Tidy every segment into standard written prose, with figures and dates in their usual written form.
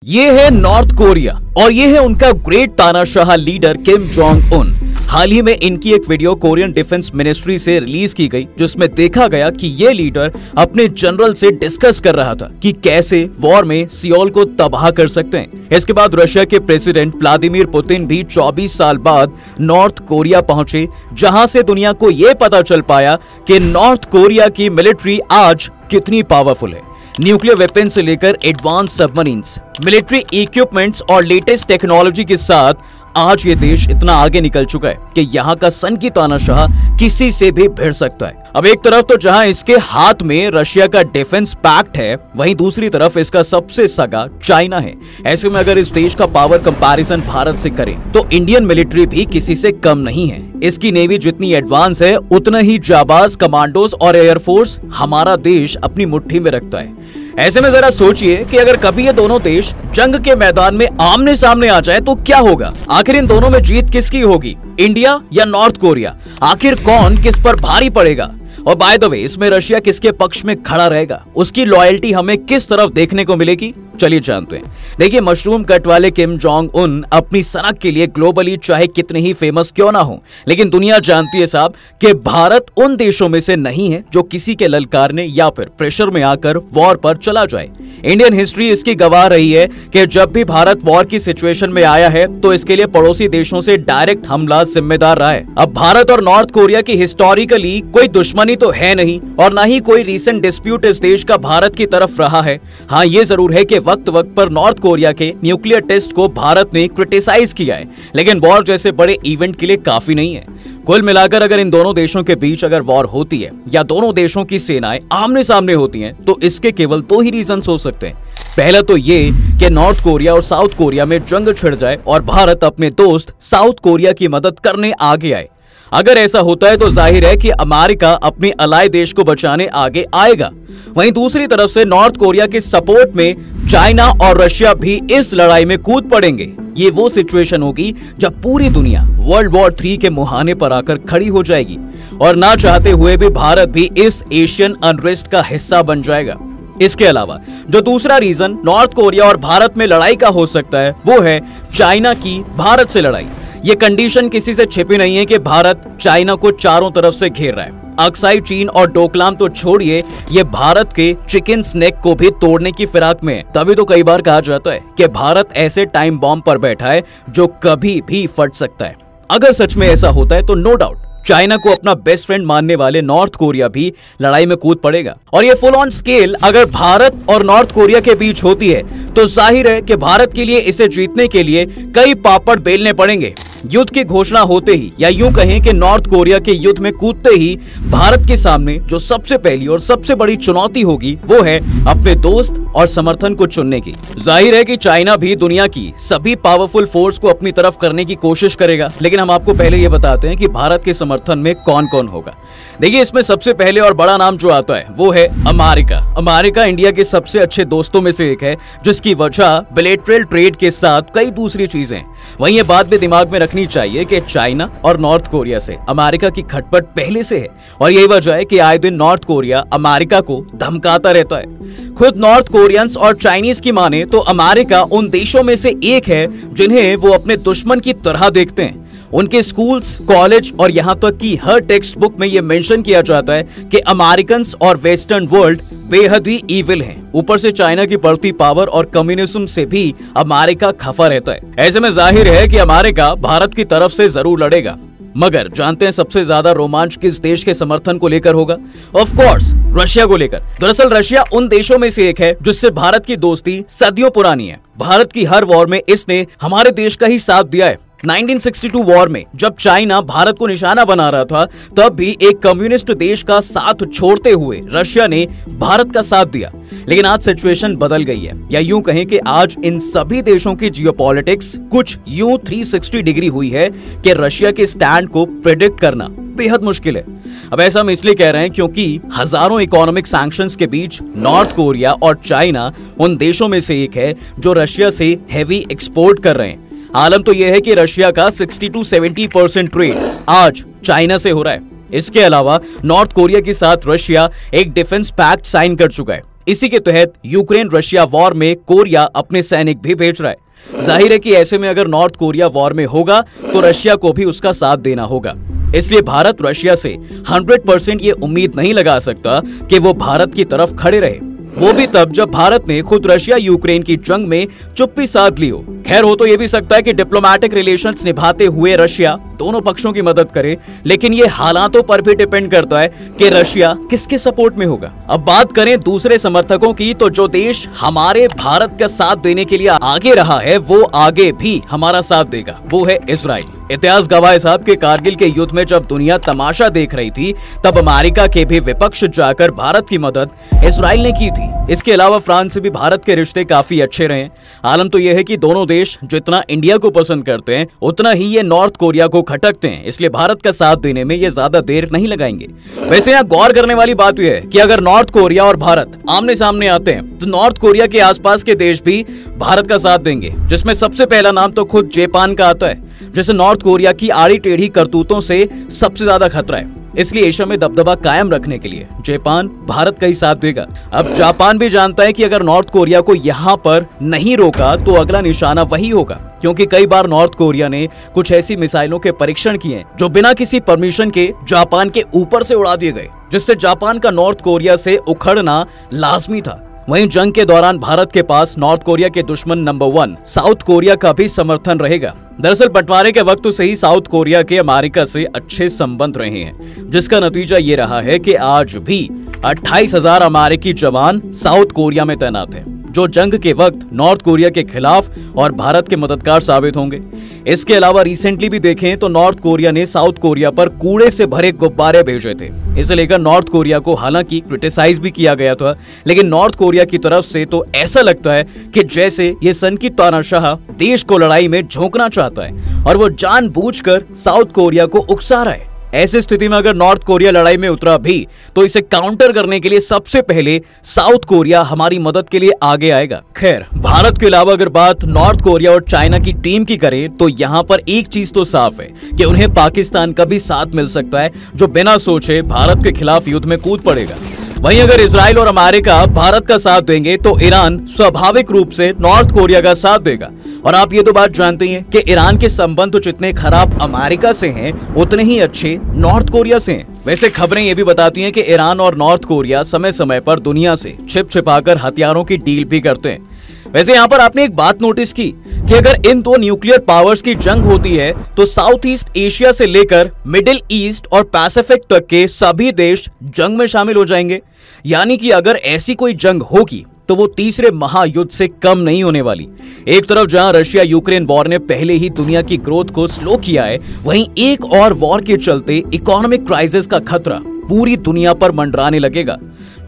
ये है north Korea और ये है उनका ग्रेट तानाशाह लीडर किम जोंग उन। हाल ही में इनकी एक वीडियो कोरियन डिफेंस मिनिस्ट्री से रिलीज की गई, जिसमें देखा गया कि ये लीडर अपने जनरल से डिस्कस कर रहा था कि कैसे वॉर में सियोल को तबाह कर सकते हैं। इसके बाद रशिया के प्रेसिडेंट व्लादिमीर पुतिन भी 24 साल बाद नॉर्थ कोरिया पहुंचे, जहां से दुनिया को यह पता चल पाया कि नॉर्थ कोरिया की मिलिट्री आज कितनी पावरफुल है। न्यूक्लियर वेपन से लेकर एडवांस सबमरीन्स, मिलिट्री इक्विपमेंट्स और लेटेस्ट टेक्नोलॉजी के साथ आज ये देश इतना आगे निकल चुका है कि यहाँ का सन की तानाशाह किसी से भी भिड़ सकता है। अब एक तरफ तो जहां इसके हाथ में रशिया का डिफेंस पैक्ट है, वहीं दूसरी तरफ इसका सबसे सगा चाइना है। ऐसे में अगर इस देश का पावर कंपैरिजन भारत से करें तो इंडियन मिलिट्री भी किसी से कम नहीं है। इसकी नेवी जितनी एडवांस है, उतना ही जाबाज कमांडोज और एयरफोर्स हमारा देश अपनी मुट्ठी में रखता है। ऐसे में जरा सोचिए कि अगर कभी ये दोनों देश जंग के मैदान में आमने सामने आ जाए तो क्या होगा। आखिर इन दोनों में जीत किसकी होगी, इंडिया या नॉर्थ कोरिया? आखिर कौन किस पर भारी पड़ेगा? और बाय द वे, इसमें रशिया किसके पक्ष में खड़ा रहेगा, उसकी लॉयल्टी हमें किस तरफ देखने को मिलेगी? चलिए जानते हैं। देखिए, मशरूम कट वाले किम जोंग उन अपनी सनक के लिए ग्लोबली चाहे कितने ही फेमस क्यों ना हो, लेकिन दुनिया जानती है साहब कि भारत उन देशों में से नहीं है जो किसी के ललकारने या फिर प्रेशर में आकर वॉर पर चला जाए। इंडियन हिस्ट्री इसकी गवाह रही है कि जब भी भारत वॉर की सिचुएशन में आया है तो इसके लिए पड़ोसी देशों से डायरेक्ट हमला जिम्मेदार रहा है। अब भारत और नॉर्थ कोरिया की हिस्टोरिकली कोई दुश्मनी तो है नहीं और ना ही कोई रीसेंट डिस्प्यूट इस देश का भारत की तरफ रहा है। हाँ, ये जरूर है कि वक्त वक्त पर नॉर्थ कोरिया के न्यूक्लियर टेस्ट को भारत ने क्रिटिसाइज किया है, लेकिन वॉर जैसे बड़े इवेंट के लिए काफी नहीं है। कुल मिलाकर अगर इन दोनों देशों के बीच अगर वॉर होती है या दोनों देशों की सेनाएं आमने सामने होती हैं, तो इसके केवल दो ही रीजन हो सकते हैं। पहला तो ये कि नॉर्थ कोरिया और साउथ कोरिया में जंग छिड़ जाए और भारत अपने दोस्त साउथ कोरिया की मदद करने आगे आए। अगर ऐसा होता है तो जाहिर है कि अमेरिका अपने अलाय देश को बचाने आगे आएगा। वहीं दूसरी तरफ से नॉर्थ कोरिया के सपोर्ट में चाइना और रशिया भी इस लड़ाई में कूद पड़ेंगे। ये वो सिचुएशन होगी जब पूरी दुनिया वर्ल्ड वॉर 3 के मुहाने पर आकर खड़ी हो जाएगी और ना चाहते हुए भी भारत भी इस एशियन अनरेस्ट का हिस्सा बन जाएगा। इसके अलावा जो दूसरा रीजन नॉर्थ कोरिया और भारत में लड़ाई का हो सकता है, वो है चाइना की भारत से लड़ाई। ये कंडीशन किसी से छिपी नहीं है कि भारत चाइना को चारों तरफ से घेर रहा है। अक्साई चीन और डोकलाम तो छोड़िए, ये भारत के चिकन स्नेक को भी तोड़ने की फिराक में है। तभी तो कई बार कहा जाता है कि भारत ऐसे टाइम बॉम्ब पर बैठा है जो कभी भी फट सकता है। अगर सच में ऐसा होता है तो नो डाउट चाइना को अपना बेस्ट फ्रेंड मानने वाले नॉर्थ कोरिया भी लड़ाई में कूद पड़ेगा। और ये फुल ऑन स्केल अगर भारत और नॉर्थ कोरिया के बीच होती है तो जाहिर है कि भारत के लिए इसे जीतने के लिए कई पापड़ बेलने पड़ेंगे। युद्ध की घोषणा होते ही या यूं कहें कि नॉर्थ कोरिया के युद्ध में कूदते ही भारत के सामने जो सबसे पहली और सबसे बड़ी चुनौती होगी, वो है अपने दोस्त और समर्थन को चुनने की। जाहिर है कि चाइना भी दुनिया की सभी पावरफुल फोर्स को अपनी तरफ करने की कोशिश करेगा, लेकिन हम आपको पहले ये बताते हैं कि भारत के समर्थन में कौन कौन होगा। देखिए, इसमें सबसे पहले और बड़ा नाम जो आता है वो है अमेरिका। अमेरिका इंडिया के सबसे अच्छे दोस्तों में से एक है, जिसकी वजह बिलेटरल ट्रेड के साथ कई दूसरी चीजें। वहीं ये बात भी दिमाग में रखनी चाहिए कि चाइना और नॉर्थ कोरिया से अमेरिका की खटपट पहले से है और यही वजह है कि आए दिन नॉर्थ कोरिया अमेरिका को धमकाता रहता है। खुद नॉर्थ कोरियंस और चाइनीज की माने तो अमेरिका उन देशों में से एक है जिन्हें वो अपने दुश्मन की तरह देखते हैं। उनके स्कूल्स, कॉलेज और यहाँ तक कि हर टेक्स्ट बुक में ये मेंशन किया जाता है कि अमेरिकन्स और वेस्टर्न वर्ल्ड बेहद ही इविल हैं। ऊपर से चाइना की बढ़ती पावर और कम्युनिज्म से भी अमेरिका खफा रहता है। ऐसे में जाहिर है कि अमेरिका भारत की तरफ से जरूर लड़ेगा। मगर जानते हैं सबसे ज्यादा रोमांच किस देश के समर्थन को लेकर होगा? ऑफ कोर्स रशिया को लेकर। दरअसल रशिया उन देशों में से एक है जिससे भारत की दोस्ती सदियों पुरानी है। भारत की हर वॉर में इसने हमारे देश का ही साथ दिया है। 1962 वॉर में जब चाइना भारत को निशाना बना रहा था, तब भी एक कम्युनिस्ट देश का साथ छोड़ते हुए रशिया ने भारत का साथ दिया। लेकिन आज सिचुएशन बदल गई है, या यूं कहें कि आज इन सभी देशों की जियोपॉलिटिक्स कुछ यूं 360 डिग्री हुई है कि रशिया के स्टैंड को प्रेडिक्ट करना बेहद मुश्किल है। अब ऐसा हम इसलिए कह रहे हैं क्योंकि हजारों इकोनॉमिक सैंक्शंस के बीच नॉर्थ कोरिया और चाइना उन देशों में से एक है जो रशिया से हैवी एक्सपोर्ट कर रहे हैं। आलम तो यह है कि रशिया का 60 to 70% ट्रेड आज चाइना से हो रहा है। इसके अलावा नॉर्थ कोरिया के साथ रशिया एक डिफेंस पैक्ट साइन कर चुका है। इसी के तहत यूक्रेन रशिया वॉर में कोरिया अपने सैनिक भी भेज रहा है। जाहिर है कि ऐसे में अगर नॉर्थ कोरिया वॉर में होगा तो रशिया को भी उसका साथ देना होगा। इसलिए भारत रशिया से 100% ये उम्मीद नहीं लगा सकता कि वो भारत की तरफ खड़े रहे, वो भी तब जब भारत ने खुद रशिया यूक्रेन की जंग में चुप्पी साध ली हो। खैर, हो तो ये भी सकता है कि डिप्लोमेटिक रिलेशंस निभाते हुए रशिया दोनों पक्षों की मदद करे, लेकिन ये हालातों पर भी डिपेंड करता है कि रशिया किसके सपोर्ट में होगा। अब बात करें दूसरे समर्थकों की, तो जो देश हमारे भारत का साथ देने के लिए आगे रहा है वो आगे भी हमारा साथ देगा, वो है इजराइल। इतिहास गवाह है साहब के कारगिल के युद्ध में जब दुनिया तमाशा देख रही थी तब अमेरिका के भी विपक्ष जाकर भारत की मदद इजराइल ने की थी। इसके अलावा फ्रांस से भी भारत के रिश्ते काफी अच्छे रहे। आलम तो यह है कि दोनों देश जितना इंडिया को पसंद करते हैं उतना ही ये नॉर्थ कोरिया को खटकते हैं, इसलिए भारत का साथ देने में ये ज्यादा देर नहीं लगाएंगे। वैसे यहाँ गौर करने वाली बात यह है कि अगर नॉर्थ कोरिया और भारत आमने सामने आते हैं तो नॉर्थ कोरिया के आसपास के देश भी भारत का साथ देंगे, जिसमें सबसे पहला नाम तो खुद जापान का आता है, जिसे नॉर्थ कोरिया की आड़ी टेढ़ी करतूतों से सबसे ज्यादा खतरा है। इसलिए एशिया में दबदबा कायम रखने के लिए जापान भारत का ही साथ देगा। अब जापान भी जानता है कि अगर नॉर्थ कोरिया को यहाँ पर नहीं रोका तो अगला निशाना वही होगा, क्योंकि कई बार नॉर्थ कोरिया ने कुछ ऐसी मिसाइलों के परीक्षण किए जो बिना किसी परमिशन के जापान के ऊपर से उड़ा दिए गए, जिससे जापान का नॉर्थ कोरिया से उखड़ना लाजमी था। वहीं जंग के दौरान भारत के पास नॉर्थ कोरिया के दुश्मन नंबर 1 साउथ कोरिया का भी समर्थन रहेगा। दरअसल बंटवारे के वक्त से ही साउथ कोरिया के अमेरिका से अच्छे संबंध रहे हैं, जिसका नतीजा ये रहा है कि आज भी 28,000 अमेरिकी जवान साउथ कोरिया में तैनात हैं, जो जंग के वक्त नॉर्थ कोरिया के खिलाफ और भारत के मददगार साबित होंगे। इसके अलावा रिसेंटली भी देखें तो नॉर्थ कोरिया ने साउथ कोरिया पर कूड़े से भरे गुब्बारे भेजे थे। इसे लेकर नॉर्थ कोरिया को हालांकि क्रिटिसाइज भी किया गया था, लेकिन नॉर्थ कोरिया की तरफ से तो ऐसा लगता है कि जैसे ये सन की तानाशाह देश को लड़ाई में झोंकना चाहता है और वो जानबूझकर साउथ कोरिया को उकसा रहा है। ऐसी स्थिति में अगर नॉर्थ कोरिया लड़ाई में उतरा भी तो इसे काउंटर करने के लिए सबसे पहले साउथ कोरिया हमारी मदद के लिए आगे आएगा। खैर, भारत के अलावा अगर बात नॉर्थ कोरिया और चाइना की टीम की करें तो यहाँ पर एक चीज तो साफ है कि उन्हें पाकिस्तान का भी साथ मिल सकता है, जो बिना सोचे भारत के खिलाफ युद्ध में कूद पड़ेगा। वहीं अगर इजराइल और अमेरिका भारत का साथ देंगे तो ईरान स्वाभाविक रूप से नॉर्थ कोरिया का साथ देगा। और आप ये तो बात जानते हैं कि ईरान के संबंध जितने खराब अमेरिका से हैं उतने ही अच्छे नॉर्थ कोरिया से हैं। वैसे खबरें ये भी बताती हैं कि ईरान और नॉर्थ कोरिया समय समय पर दुनिया से छिपाकर हथियारों की डील भी करते हैं। वैसे यहाँ पर आपने एक बात नोटिस की कि अगर इन दो न्यूक्लियर पावर्स की जंग होती है तो साउथ ईस्ट एशिया से लेकर मिडिल ईस्ट और पैसिफिक तक के सभी देश जंग में शामिल हो जाएंगे। यानी कि अगर ऐसी कोई जंग होगी तो वो तीसरे महायुद्ध से कम नहीं होने वाली। एक तरफ जहां रशिया यूक्रेन वॉर ने पहले ही दुनिया की ग्रोथ को स्लो किया है, वहीं एक और वॉर के चलते इकोनॉमिक क्राइसिस का खतरा पूरी दुनिया पर मंडराने लगेगा।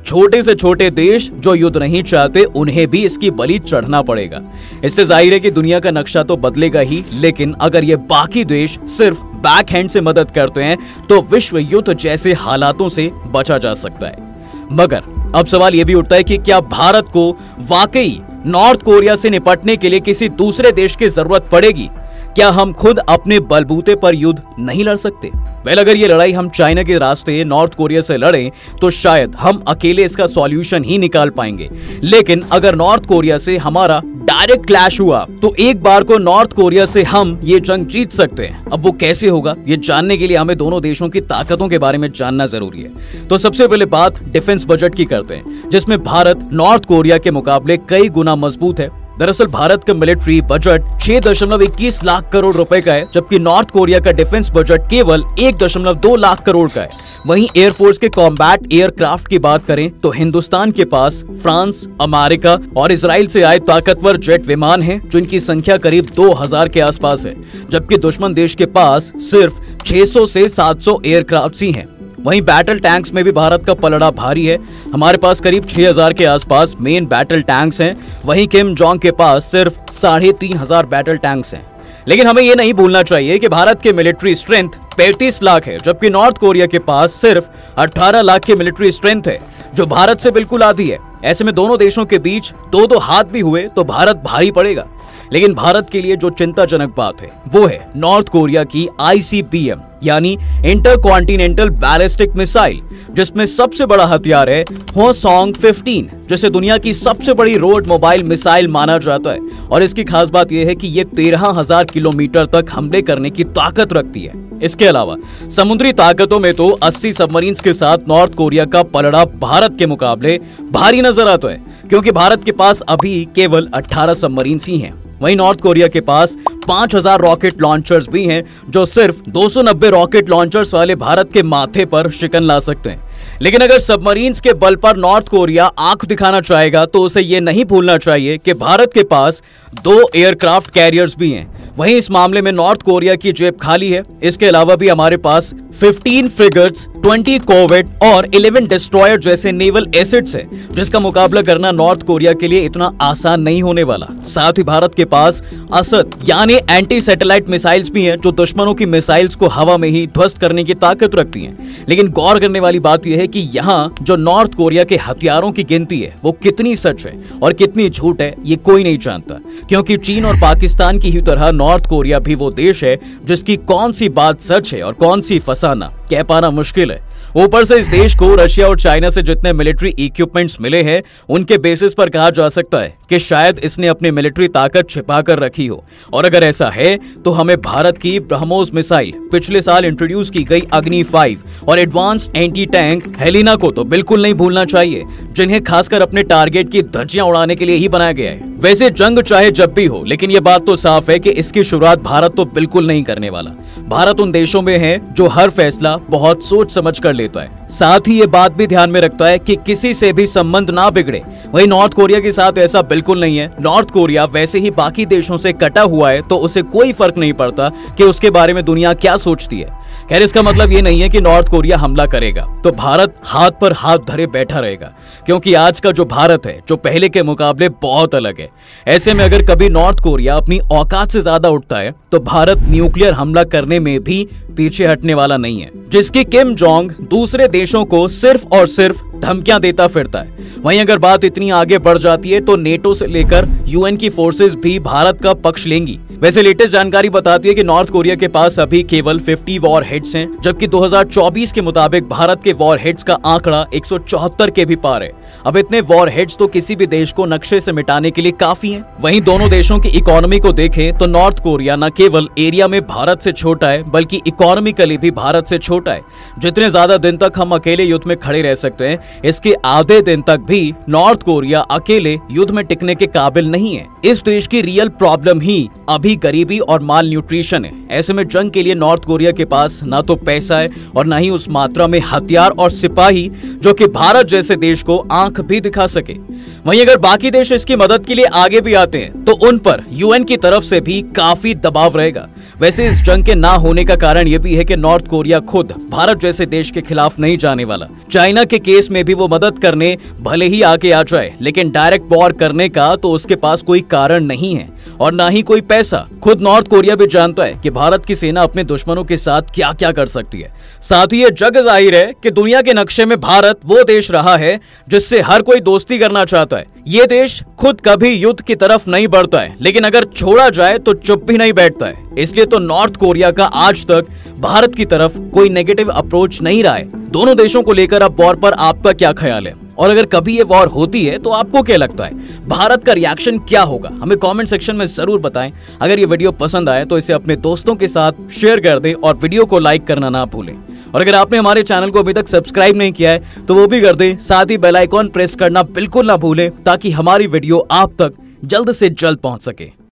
छोटे से छोटे देश जो युद्ध नहीं चाहते उन्हें भी इसकी बलि चढ़ना पड़ेगा। इससे जाहिर है कि दुनिया का नक्शा तो बदलेगा ही, लेकिन अगर ये बाकी देश सिर्फ बैक हैंड से मदद करते हैं तो विश्व युद्ध जैसे हालातों से बचा जा सकता है। मगर अब सवाल यह भी उठता है कि क्या भारत को वाकई नॉर्थ कोरिया से निपटने के लिए किसी दूसरे देश की जरूरत पड़ेगी? क्या हम खुद अपने बलबूते पर युद्ध नहीं लड़ सकते? वेल, अगर ये लड़ाई हम चाइना के रास्ते नॉर्थ कोरिया से लड़ें तो शायद हम अकेले इसका सॉल्यूशन ही निकाल पाएंगे। लेकिन अगर नॉर्थ कोरिया से हमारा डायरेक्ट क्लैश हुआ तो एक बार को नॉर्थ कोरिया से हम ये जंग जीत सकते हैं। अब वो कैसे होगा, ये जानने के लिए हमें दोनों देशों की ताकतों के बारे में जानना जरूरी है। तो सबसे पहले बात डिफेंस बजट की करते हैं, जिसमें भारत नॉर्थ कोरिया के मुकाबले कई गुना मजबूत है। दरअसल भारत का मिलिट्री बजट 6.21 लाख करोड़ रुपए का है, जबकि नॉर्थ कोरिया का डिफेंस बजट केवल 1.2 लाख करोड़ का है। वहीं एयरफोर्स के कॉम्बैट एयरक्राफ्ट की बात करें तो हिंदुस्तान के पास फ्रांस, अमेरिका और इजराइल से आए ताकतवर जेट विमान हैं, जिनकी संख्या करीब 2000 के आसपास है, जबकि दुश्मन देश के पास सिर्फ 600 से 700 एयरक्राफ्ट ही हैं। वहीं बैटल टैंक्स में भी भारत का पलड़ा भारी है। हमारे पास करीब 6000 के आसपास मेन बैटल टैंक्स हैं, वहीं किम जोंग के पास सिर्फ 3500 बैटल टैंक्स हैं। लेकिन हमें यह नहीं भूलना चाहिए कि भारत के मिलिट्री स्ट्रेंथ 35 लाख है, जबकि नॉर्थ कोरिया के पास सिर्फ 18 लाख की मिलिट्री स्ट्रेंथ है, जो भारत से बिल्कुल आधी है। ऐसे में दोनों देशों के बीच दो हाथ भी हुए तो भारत भारी पड़ेगा। लेकिन भारत के लिए जो चिंताजनक बात है वो है नॉर्थ कोरिया की ICBM यानी इंटरकॉन्टिनेंटल बैलिस्टिक मिसाइल, जिसमें सबसे बड़ा हथियार है हवसॉन्ग 15, जिसे दुनिया की सबसे बड़ी रोड मोबाइल मिसाइल माना जाता है। और इसकी खास बात यह है कि यह 13,000 किलोमीटर तक हमले करने की ताकत रखती है। इसके अलावा समुद्री ताकतों में तो 80 सबमरीन्स के साथ नॉर्थ कोरिया का पलड़ा भारत के मुकाबले भारी नजर आता है, क्योंकि भारत के पास अभी केवल 18 सबमरीन्स ही हैं। वहीं नॉर्थ कोरिया के पास 5,000 रॉकेट लॉन्चर्स भी हैं, जो सिर्फ 290 रॉकेट लॉन्चर्स वाले भारत के माथे पर शिकन ला सकते हैं। लेकिन अगर सबमरीन्स के बल पर नॉर्थ कोरिया आंख दिखाना चाहेगा तो उसे यह नहीं भूलना चाहिए कि भारत के पास 2 एयरक्राफ्ट कैरियर्स भी हैं। वहीं इस मामले में नॉर्थ कोरिया की जेब खाली है। इसके अलावा भी हमारे पास 15 फ्रिगेट्स, 20 कॉर्वेट और 11 डिस्ट्रॉयर जैसे नेवल एसेट्स है, जिसका मुकाबला करना नॉर्थ कोरिया के लिए इतना आसान नहीं होने वाला। साथ ही भारत के पास असद यानी एंटी सैटेलाइट मिसाइल्स भी हैं, जो दुश्मनों की मिसाइल्स को हवा में ही ध्वस्त करने की ताकत रखती हैं। लेकिन गौर करने वाली बात यह है कि यहाँ जो नॉर्थ कोरिया के हथियारों की गिनती है वो कितनी सच है और कितनी झूठ है ये कोई नहीं जानता, क्योंकि चीन और पाकिस्तान की ही तरह नॉर्थ कोरिया भी वो देश है जिसकी कौन सी बात सच है और कौन सी फसाना कह पाना मुश्किल है। ऊपर से इस देश को रशिया और चाइना से जितने मिलिट्री इक्विपमेंट्स मिले हैं उनके बेसिस पर कहा जा सकता है कि शायद इसने अपनी मिलिट्री ताकत छिपा कर रखी हो। और अगर ऐसा है तो हमें भारत की ब्रह्मोस मिसाइल, पिछले साल इंट्रोड्यूस की गई अग्नि 5 और एडवांस एंटी टैंक हेलिना को तो बिल्कुल नहीं भूलना चाहिए, जिन्हें खासकर अपने टारगेट की धज्जियां उड़ाने के लिए ही बनाया गया है। वैसे जंग चाहे जब भी हो, लेकिन यह बात तो साफ है कि इसकी शुरुआत भारत तो बिल्कुल नहीं करने वाला। भारत उन देशों में है जो हर फैसला बहुत सोच समझ कर लेता है। साथ ही ये बात भी ध्यान में रखता है कि किसी से भी संबंध ना बिगड़े। वहीं नॉर्थ कोरिया के साथ ऐसा बिल्कुल नहीं है। नॉर्थ कोरिया वैसे ही बाकी देशों से कटा हुआ है, तो उसे कोई फर्क नहीं पड़ता कि उसके बारे में दुनिया क्या सोचती है। खैर, इसका मतलब ये नहीं है कि नॉर्थ कोरिया हमला करेगा तो भारत हाथ पर हाथ धरे बैठा रहेगा, क्योंकि आज का जो भारत है जो पहले के मुकाबले बहुत अलग है। ऐसे में अगर कभी नॉर्थ कोरिया अपनी औकात से ज्यादा उठता है तो भारत न्यूक्लियर हमला करने में भी पीछे हटने वाला नहीं है, जिसकी किम जोंग दूसरे देशों को सिर्फ और सिर्फ धमकियां देता फिरता है। वहीं अगर बात इतनी आगे बढ़ जाती है तो नेटो से लेकर यूएन की फोर्सेस भी भारत का पक्ष लेंगी। वैसे लेटेस्ट जानकारी बताती है कि नॉर्थ कोरिया के पास अभी केवल 50 वॉर हेड्स हैं, जबकि 2024 के मुताबिक भारत के वॉर हेड्स का आंकड़ा 174 के भी पार है। अब इतने वॉर हेड्स तो किसी भी देश को नक्शे से मिटाने के लिए काफी हैं। वहीं दोनों देशों की इकोनॉमी को देखें तो नॉर्थ कोरिया न केवल एरिया में भारत से छोटा है बल्कि इकोनॉमिकली भी भारत से छोटा है। जितने ज्यादा दिन तक हम अकेले युद्ध में खड़े रह सकते हैं, इसके आधे दिन तक भी नॉर्थ कोरिया अकेले युद्ध में टिकने के काबिल नहीं है। इस देश की रियल प्रॉब्लम ही अभी गरीबी और माल न्यूट्रिशन है। ऐसे में जंग के लिए नॉर्थ कोरिया के पास ना तो पैसा है और ना ही उस मात्रा में हथियार और सिपाही जो कि भारत जैसे देश को आंख भी दिखा सके। वहीं अगर बाकी देश इसकी मदद के लिए आगे भी आते हैं तो उन पर यूएन की तरफ से भी काफी दबाव रहेगा। वैसे इस जंग के ना होने का कारण यह भी है कि नॉर्थ कोरिया खुद भारत जैसे देश के खिलाफ नहीं जाने वाला। चाइना के केस में भी वो मदद करने भले ही आगे आ जाए, लेकिन डायरेक्ट वॉर करने का तो उसके पास कोई कारण नहीं है और ना ही कोई पैसा। खुद नॉर्थ कोरिया भी जानता है कि भारत की सेना अपने दुश्मनों के साथ क्या क्या कर सकती है। साथ ही ये जग जाहिर है कि दुनिया के नक्शे में भारत वो देश रहा है जिससे हर कोई दोस्ती करना चाहता है। ये देश खुद कभी युद्ध की तरफ नहीं बढ़ता है, लेकिन अगर छोड़ा जाए तो चुप भी नहीं बैठता है। इसलिए तो नॉर्थ कोरिया का आज तक भारत की तरफ कोई नेगेटिव अप्रोच नहीं रहा है। दोनों देशों को लेकर अब वॉर पर आपका क्या ख्याल है, और अगर कभी ये वॉर होती है तो आपको क्या लगता है, भारत का रिएक्शन क्या होगा, हमें कमेंट सेक्शन में जरूर बताएं। अगर ये वीडियो पसंद आए तो इसे अपने दोस्तों के साथ शेयर कर दें और वीडियो को लाइक करना ना भूलें। और अगर आपने हमारे चैनल को अभी तक सब्सक्राइब नहीं किया है तो वो भी कर दें। साथ ही बेल आइकॉन प्रेस करना बिल्कुल ना भूलें ताकि हमारी वीडियो आप तक जल्द से जल्द पहुंच सके।